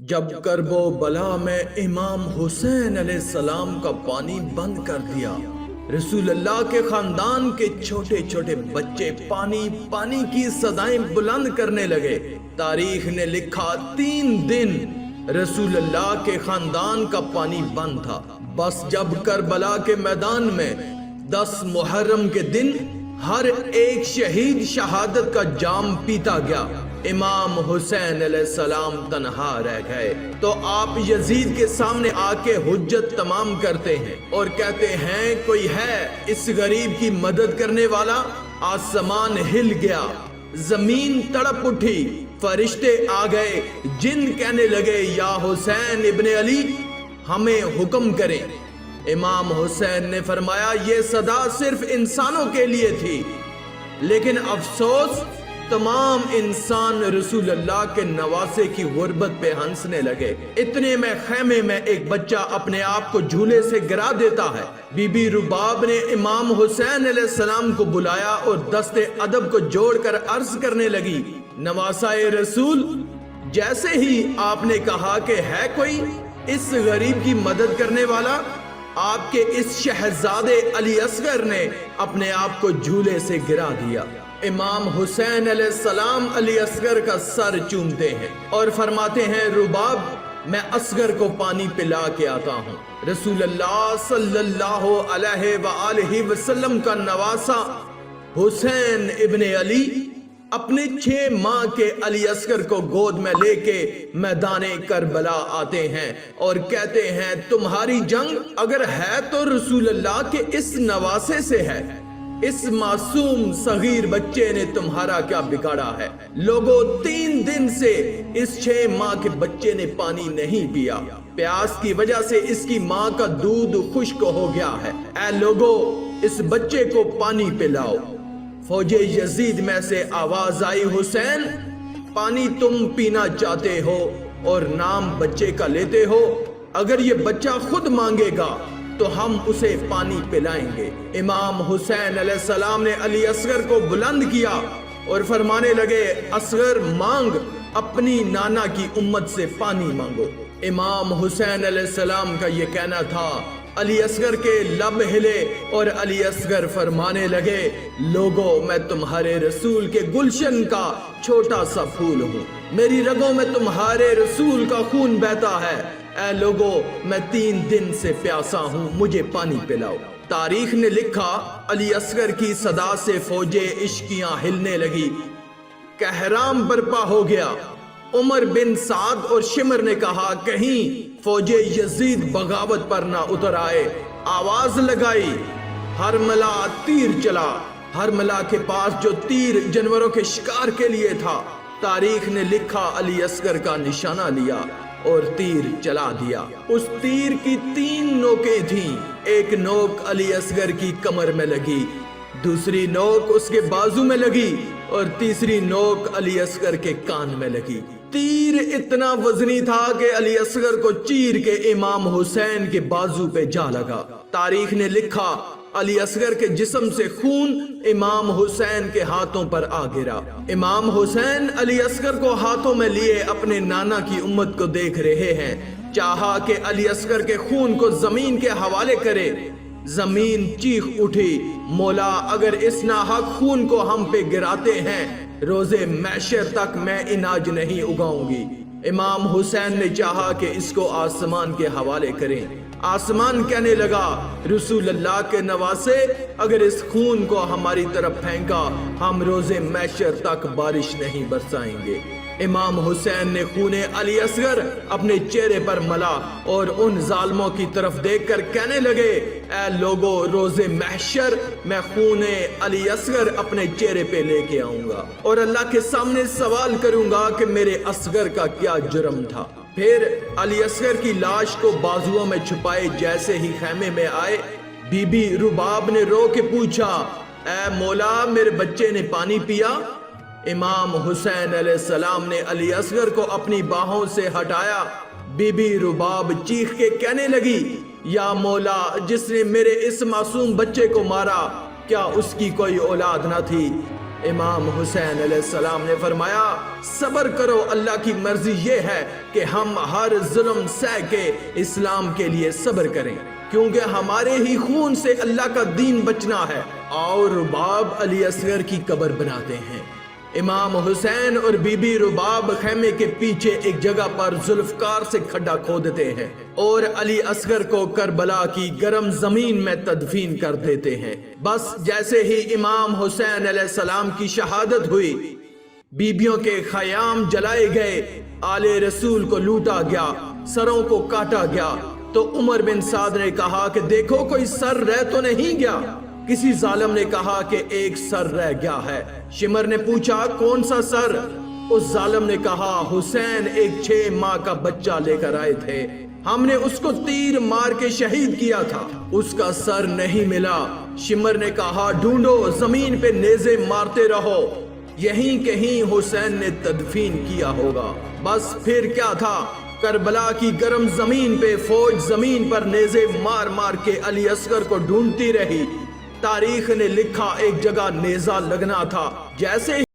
جب کرب و بلا میں امام حسین علیہ السلام کا پانی بند کر دیا، رسول اللہ کے خاندان کے چھوٹے چھوٹے بچے پانی پانی کی صدائیں بلند کرنے لگے۔ تاریخ نے لکھا 3 دن رسول اللہ کے خاندان کا پانی بند تھا۔ بس جب کربلا کے میدان میں 10 محرم کے دن ہر ایک شہید شہادت کا جام پیتا گیا، امام حسین علیہ السلام تنہا رہ گئے تو آپ یزید کے سامنے آ کے حجت تمام کرتے ہیں اور کہتے ہیں کوئی ہے اس غریب کی مدد کرنے والا؟ آسمان ہل گیا، زمین تڑپ اٹھی، فرشتے آ گئے، جن کہنے لگے یا حسین ابن علی ہمیں حکم کریں۔ امام حسین نے فرمایا یہ صدا صرف انسانوں کے لیے تھی، لیکن افسوس تمام انسان رسول اللہ کے نواسے کی غربت پہ ہنسنے لگے۔ اتنے میں خیمے میں ایک بچہ اپنے آپ کو جھولے سے گرا دیتا ہے۔ بی بی رباب نے امام حسین علیہ السلام کو بلایا اور دست ادب کو جوڑ کر عرض کرنے لگی، نواسائے رسول، جیسے ہی آپ نے کہا کہ ہے کوئی اس غریب کی مدد کرنے والا، آپ کے اس شہزادے علی اصغر نے اپنے آپ کو جھولے سے گرا دیا۔ امام حسین علیہ السلام علی اصغر کا سر چومتے ہیں اور فرماتے ہیں رباب میں اصغر کو پانی پلا کے آتا ہوں۔ رسول اللہ صلی اللہ علیہ وآلہ وسلم کا نواسا حسین ابن علی اپنے 6 ماہ کے علی اصغر کو گود میں لے کے میدان کربلا آتے ہیں اور کہتے ہیں تمہاری جنگ اگر ہے تو رسول اللہ کے اس نواسے سے ہے، اس معصوم صغیر بچے نے تمہارا کیا بگاڑا ہے؟ لوگوں 3 دن سے اس 6 ماہ کے بچے نے پانی نہیں پیا، پیاس کی وجہ سے اس کی ماں کا دودھ خشک ہو گیا ہے، اے لوگوں اس بچے کو پانی پلاؤ۔ فوج یزید میں سے آواز آئی حسین پانی تم پینا چاہتے ہو اور نام بچے کا لیتے ہو، اگر یہ بچہ خود مانگے گا تو ہم اسے پانی پلائیں گے۔ امام حسین علیہ السلام نے علی اصغر کو بلند کیا اور فرمانے لگے اصغر مانگ، اپنی نانا کی امت سے پانی مانگو۔ امام حسین علیہ السلام کا یہ کہنا تھا، علی اصغر کے لب ہلے اور علی اصغر فرمانے لگے لوگوں میں تمہارے رسول کے گلشن کا چھوٹا سا پھول ہوں، میری رگوں میں تمہارے رسول کا خون بہتا ہے، اے لوگوں میں 3 دن سے پیاسا ہوں، مجھے پانی پلاؤ۔ تاریخ نے لکھا علی اصغر کی صدا سے فوجیں عشقیاں ہلنے لگی، کہرام برپا ہو گیا۔ عمر بن سعد اور شمر نے کہا کہیں فوج یزید بغاوت پر نہ اتر آئے، آواز لگائی، ہرملا تیر چلا۔ ہرملا کے پاس جو تیر جانوروں کے شکار کے لیے تھا، تاریخ نے لکھا علی اصغر کا نشانہ لیا اور تیر چلا دیا۔ اس تیر کی 3 نوکیں تھیں، ایک نوک علی اصغر کی کمر میں لگی، دوسری نوک اس کے بازو میں لگی اور تیسری نوک علی اصغر کے کان میں لگی۔ تیر اتنا وزنی تھا کہ علی اصغر کو چیر کے امام حسین کے بازو پہ جا لگا۔ تاریخ نے لکھا علی اصغر کے جسم سے خون امام حسین کے ہاتھوں پر آ گرا۔ امام حسین علی اصغر کو ہاتھوں میں لیے اپنے نانا کی امت کو دیکھ رہے ہیں، چاہا کہ علی اصغر کے خون کو زمین کے حوالے کرے۔ زمین چیخ اٹھی، مولا اگر اس ناحق خون کو ہم پہ گراتے ہیں روزے محشر تک میں اناج نہیں اگاؤں گی۔ امام حسین نے چاہا کہ اس کو آسمان کے حوالے کریں، آسمان کہنے لگا رسول اللہ کے نواسے اگر اس خون کو ہماری طرف پھینکا ہم روزے محشر تک بارش نہیں برسائیں گے۔ امام حسین نے خون علی اصغر اپنے چہرے پر ملا اور ان ظالموں کی طرف دیکھ کر کہنے لگے اے لوگو روز محشر میں خون علی اصغر اپنے چہرے پہ لے کے آؤں گا اور اللہ کے سامنے سوال کروں گا کہ میرے اصغر کا کیا جرم تھا۔ پھر علی اصغر کی لاش کو بازوؤں میں چھپائے جیسے ہی خیمے میں آئے، بی بی رباب نے رو کے پوچھا اے مولا میرے بچے نے پانی پیا؟ امام حسین علیہ السلام نے علی اصغر کو اپنی باہوں سے ہٹایا۔ بی بی رباب چیخ کے کہنے لگی یا مولا جس نے میرے اس معصوم بچے کو مارا کیا اس کی کوئی اولاد نہ تھی؟ امام حسین علیہ السلام نے فرمایا صبر کرو، اللہ کی مرضی یہ ہے کہ ہم ہر ظلم سہ کے اسلام کے لیے صبر کریں، کیونکہ ہمارے ہی خون سے اللہ کا دین بچنا ہے۔ اور رباب علی اصغر کی قبر بناتے ہیں۔ امام حسین اور بی بی رباب خیمے کے پیچھے ایک جگہ پر ذوالفقار سے کھڈا کھودتے ہیں اور علی اصغر کو کربلا کی گرم زمین میں تدفین کر دیتے ہیں۔ بس جیسے ہی امام حسین علیہ السلام کی شہادت ہوئی، بیبیوں کے خیام جلائے گئے، آل رسول کو لوٹا گیا، سروں کو کاٹا گیا، تو عمر بن سعد نے کہا کہ دیکھو کوئی سر رہ تو نہیں گیا۔ کسی ظالم نے کہا کہ ایک سر رہ گیا ہے۔ شمر نے پوچھا کون سا سر؟ اس ظالم نے کہا حسین ایک 6 ماہ کا بچہ لے کر آئے تھے، ہم نے اس کو تیر مار کے شہید کیا تھا، اس کا سر نہیں ملا۔ شمر نے کہا ڈھونڈو، زمین پہ نیزے مارتے رہو، یہیں کہیں حسین نے تدفین کیا ہوگا۔ بس پھر کیا تھا، کربلا کی گرم زمین پہ فوج زمین پر نیزے مار مار کے علی اصغر کو ڈھونڈتی رہی۔ تاریخ نے لکھا ایک جگہ نیزہ لگنا تھا، جیسے